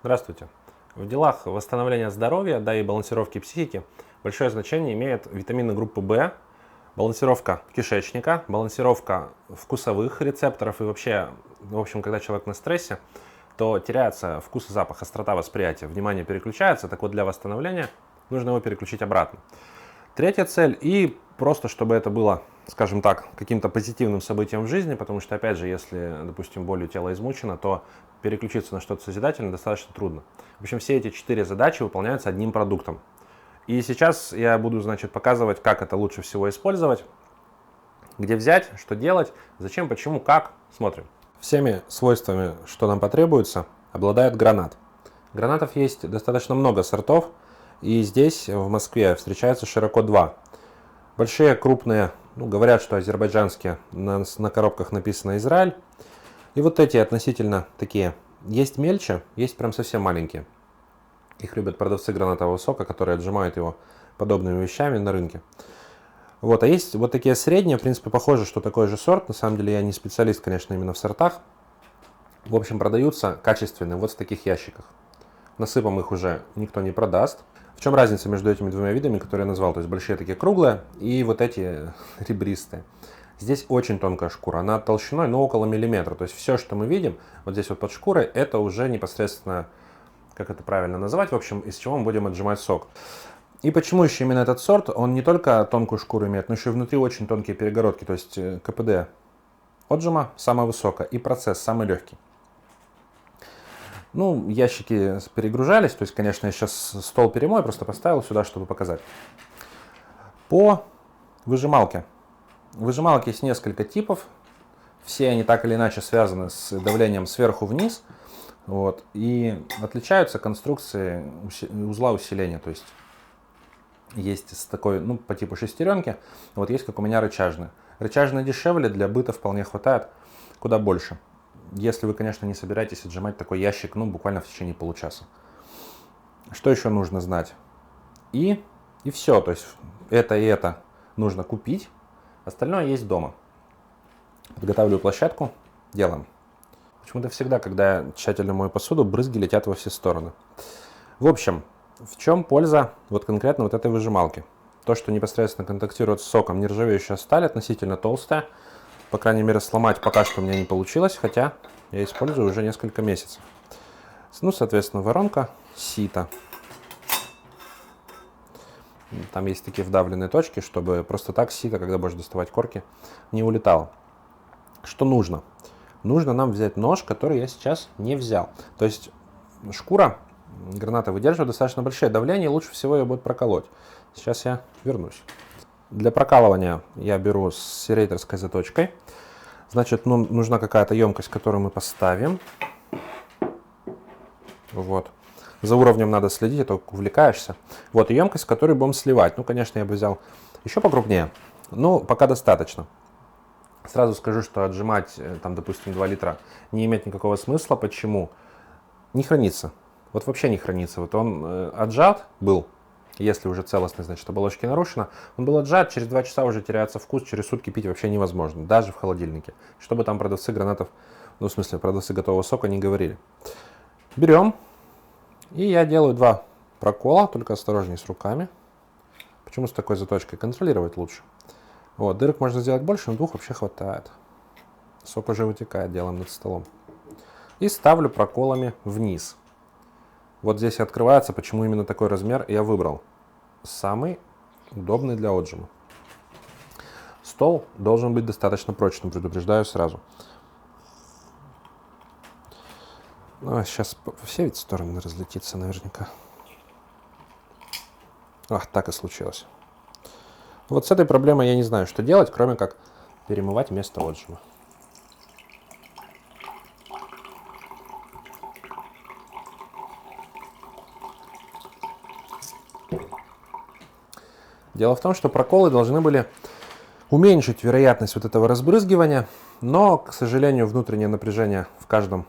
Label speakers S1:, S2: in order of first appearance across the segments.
S1: Здравствуйте. В делах восстановления здоровья, да и балансировки психики большое значение имеют витамины группы В, балансировка кишечника, балансировка вкусовых рецепторов и вообще, в общем, когда человек на стрессе, то теряется вкус и запах, острота восприятия, внимание переключается, так вот для восстановления нужно его переключить обратно. Третья цель и просто чтобы это было, скажем так, каким-то позитивным событием в жизни, потому что, опять же, если, допустим, болью тело измучено, то переключиться на что-то созидательное достаточно трудно. В общем, все эти 4 задачи выполняются одним продуктом. И сейчас я буду, значит, показывать, как это лучше всего использовать, где взять, что делать, зачем, почему, как. Смотрим. Всеми свойствами, что нам потребуется, обладает гранат. Гранатов есть достаточно много сортов, и здесь, в Москве, встречаются широко два. Большие, крупные, говорят, что азербайджанские, на коробках написано Израиль. И вот эти относительно такие. Есть мельче, есть прям совсем маленькие. Их любят продавцы гранатового сока, которые отжимают его подобными вещами на рынке. Вот, а есть вот такие средние, в принципе, похоже, что такой же сорт. На самом деле я не специалист, конечно, именно в сортах. В общем, продаются качественные вот в таких ящиках. Насыпом их уже никто не продаст. В чем разница между этими двумя видами, которые я назвал? То есть большие такие круглые и вот эти ребристые. Здесь очень тонкая шкура, она толщиной, около миллиметра. То есть все, что мы видим вот здесь вот под шкурой, это уже непосредственно, как это правильно называть, в общем, из чего мы будем отжимать сок. И почему еще именно этот сорт? Он не только тонкую шкуру имеет, но еще и внутри очень тонкие перегородки. То есть КПД отжима самая высокая и процесс самый легкий. Ящики перегружались, то есть, конечно, я сейчас стол перемою, просто поставил сюда, чтобы показать. По выжималке. Выжималки есть несколько типов, все они так или иначе связаны с давлением сверху вниз, вот, и отличаются конструкции узла усиления, то есть есть с такой, по типу шестеренки, вот есть как у меня рычажные. Рычажные дешевле, для быта вполне хватает, куда больше. Если вы, конечно, не собираетесь отжимать такой ящик, буквально в течение получаса. Что еще нужно знать? И все, то есть это и это нужно купить, остальное есть дома. Подготавливаю площадку, делаем. Почему-то всегда, когда я тщательно мою посуду, брызги летят во все стороны. В общем, в чем польза вот конкретно вот этой выжималки? То, что непосредственно контактирует с соком, нержавеющая сталь, относительно толстая. По крайней мере, сломать пока что у меня не получилось, хотя я использую уже несколько месяцев. Соответственно, воронка, сито. Там есть такие вдавленные точки, чтобы просто так сито, когда будешь доставать корки, не улетало. Что нужно? Нужно нам взять нож, который я сейчас не взял. То есть шкура граната выдерживает достаточно большое давление, и лучше всего ее будет проколоть. Сейчас я вернусь. Для прокалывания я беру с серейторской заточкой. Значит, нужна какая-то емкость, которую мы поставим. Вот. За уровнем надо следить, а то увлекаешься. Вот, и емкость, которую будем сливать. Конечно, я бы взял еще покрупнее. Пока достаточно. Сразу скажу, что отжимать, допустим, 2 литра не имеет никакого смысла. Почему? Не хранится. Вот вообще не хранится. Вот он отжат был. Если уже целостность, значит, оболочки нарушена, он был отжат, через 2 часа уже теряется вкус, через сутки пить вообще невозможно, даже в холодильнике. Чтобы там продавцы гранатов, продавцы готового сока не говорили. Берем, и я делаю 2 прокола, только осторожнее с руками. Почему с такой заточкой? Контролировать лучше. Вот, дырок можно сделать больше, но 2 вообще хватает. Сок уже вытекает, делаем над столом. И ставлю проколами вниз. Вот здесь открывается, почему именно такой размер я выбрал. Самый удобный для отжима. Стол должен быть достаточно прочным, предупреждаю сразу. Сейчас все ведь стороны разлетится наверняка. Так и случилось. Вот с этой проблемой я не знаю, что делать, кроме как перемывать место отжима. Дело в том, что проколы должны были уменьшить вероятность вот этого разбрызгивания, но, к сожалению, внутреннее напряжение в каждом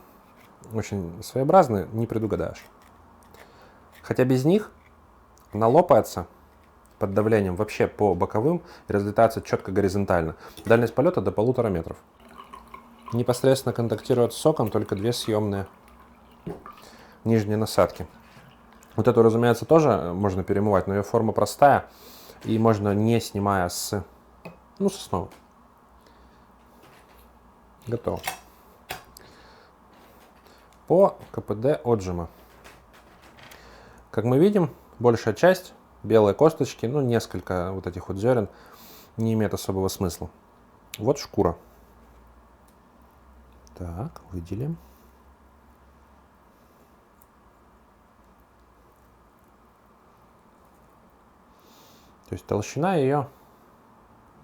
S1: очень своеобразное, не предугадаешь. Хотя без них она лопается под давлением вообще по боковым и разлетается четко горизонтально. Дальность полета до 1,5 метров. Непосредственно контактируют с соком только 2 съемные нижние насадки. Вот эту, разумеется, тоже можно перемывать, но ее форма простая, и можно, не снимая с основы. Готово. По КПД отжима. Как мы видим, большая часть, белые косточки, несколько вот этих вот зерен, не имеет особого смысла. Вот шкура. Так, выделим. То есть толщина ее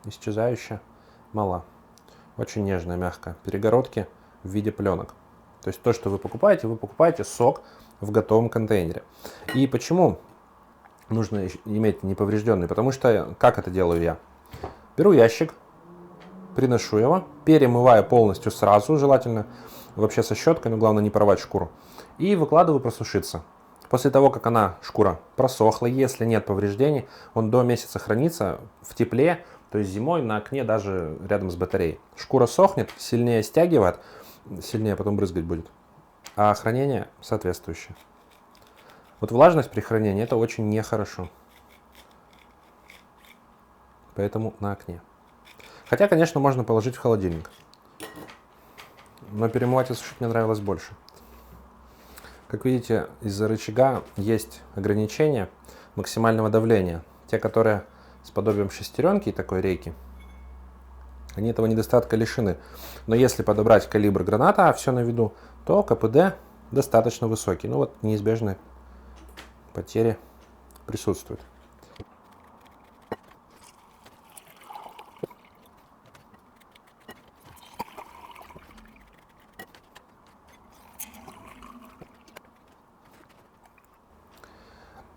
S1: исчезающая мала. Очень нежная, мягкая. Перегородки в виде пленок. То есть то, что вы покупаете сок в готовом контейнере. И почему нужно иметь неповрежденный? Потому что, как это делаю я? Беру ящик, приношу его, перемываю полностью сразу, желательно вообще со щеткой, но главное не порвать шкуру. И выкладываю просушиться. После того, как шкура просохла, если нет повреждений, он до месяца хранится в тепле, то есть зимой на окне, даже рядом с батареей. Шкура сохнет, сильнее стягивает, сильнее потом брызгать будет, а хранение соответствующее. Вот влажность при хранении — это очень нехорошо. Поэтому на окне. Хотя, конечно, можно положить в холодильник. Но перемывать и сушить мне нравилось больше. Как видите, из-за рычага есть ограничения максимального давления. Те, которые с подобием шестеренки и такой рейки, они этого недостатка лишены. Но если подобрать калибр граната, а все на виду, то КПД достаточно высокий. Неизбежные потери присутствуют.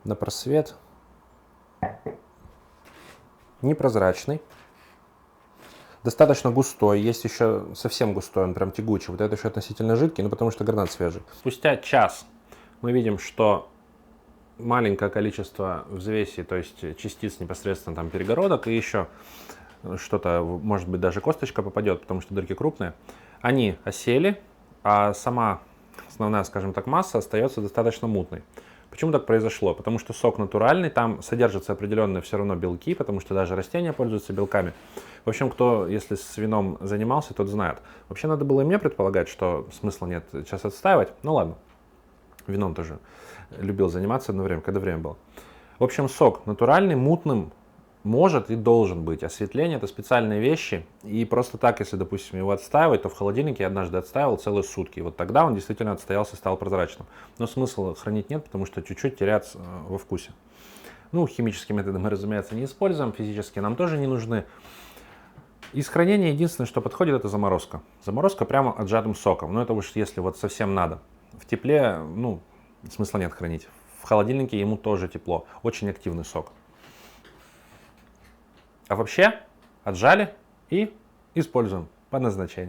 S1: На просвет непрозрачный, достаточно густой, есть еще совсем густой, он прям тягучий, вот это еще относительно жидкий, потому что гранат свежий. Спустя час мы видим, что маленькое количество взвесей, то есть частиц непосредственно там перегородок, и еще что-то, может быть, даже косточка попадет, потому что дырки крупные, они осели, а сама основная, скажем так, масса остается достаточно мутной. Почему так произошло? Потому что сок натуральный, там содержатся определенные все равно белки, потому что даже растения пользуются белками. В общем, кто, если с вином занимался, тот знает. Вообще, надо было и мне предполагать, что смысла нет сейчас отстаивать. Ну ладно, вином тоже любил заниматься одно время, когда время было. В общем, сок натуральный, мутным может и должен быть. Осветление — это специальные вещи. И просто так, если, допустим, его отстаивать, то в холодильнике я однажды отстаивал целые сутки. Вот тогда он действительно отстоялся и стал прозрачным. Но смысла хранить нет, потому что чуть-чуть теряется во вкусе. Химические методы мы, разумеется, не используем. Физические нам тоже не нужны. Из хранения единственное, что подходит, это заморозка. Заморозка прямо отжатым соком. Но это уж если вот совсем надо. В тепле, смысла нет хранить. В холодильнике ему тоже тепло. Очень активный сок. А вообще отжали и используем по назначению.